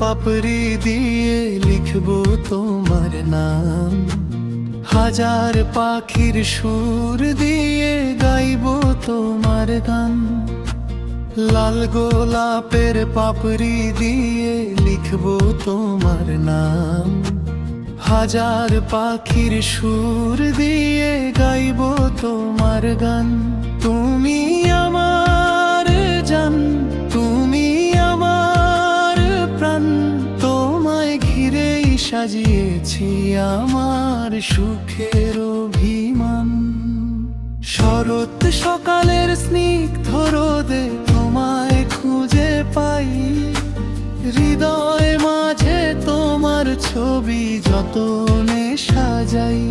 পাপড়ি দিয়ে লিখবো তোমার নাম, হাজার পাখির সুর দিয়ে গাইবো তোমার গান। লাল গোলাপের পাপড়ি দিয়ে লিখবো তোমার নাম, হাজার পাখির সুর দিয়ে গাইবো তোমার গান। তুমি আমার জান, তুমি আমার প্রাণ, তোমায় ঘিরেই সাজিয়েছি আমার সুখের অভিমান। শরৎ সকালের স্নিগ্ধ রোদে তোমায় খুঁজে পাই, হৃদয় মাঝে তোমার ছবি যতনে সাজাই।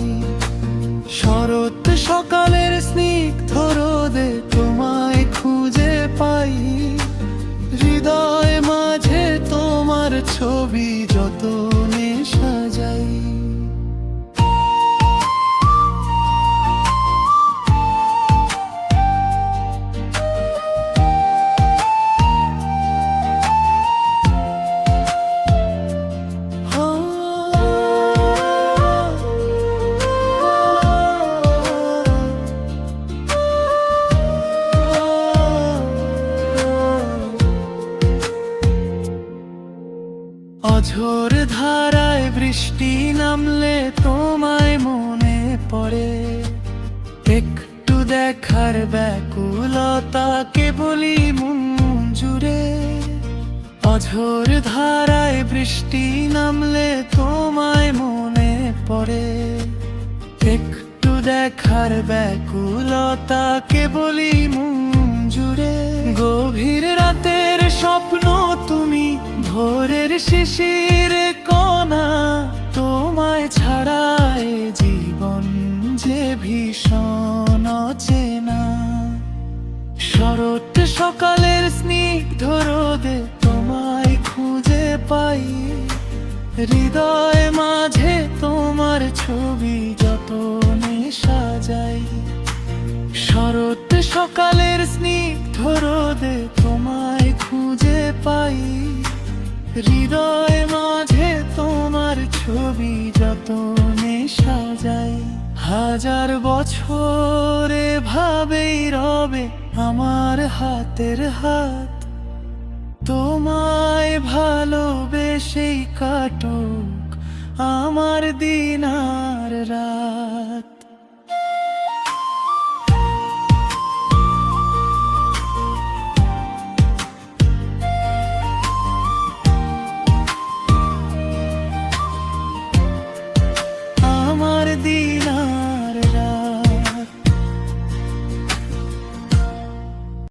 শরৎ সকালের স্নিগ্ধ রোদে তোমায় খুঁজে পাই, হৃদয় মাঝে তোমার ছবি যতনে সাজাই। অঝোর ধারায় বৃষ্টি নামলে তোমায় মনে পড়ে, একটু দেখার ব্যাকুলতা কেবলই মন জুড়ে। অঝোর ধারায় বৃষ্টি নামলে তোমায় মনে পড়ে, একটু দেখার ব্যাকুলতা কেবলই মন জুড়ে। গভীর রাতের স্বপ্ন তুমি, ভোরের শিশির কণা, তোমায় ছাড়া এ জীবন যে ভীষণ অচেনা। শরৎ সকালের স্নিগ্ধ রোদে তোমায় খুঁজে পাই, হৃদয় মাঝে তোমার ছবি যতনে সাজাই। শরৎ সকালের স্নিগ্ধ রোদে তোমায় খুঁজে পাই, হৃদয় মাঝে তোমার ছবি যতনে সাজাই। হাজার বছর এভাবেই রবে আমার হাতের হাত, তোমায় ভালোবেসেই কাটুক আমার দিন আর রাত।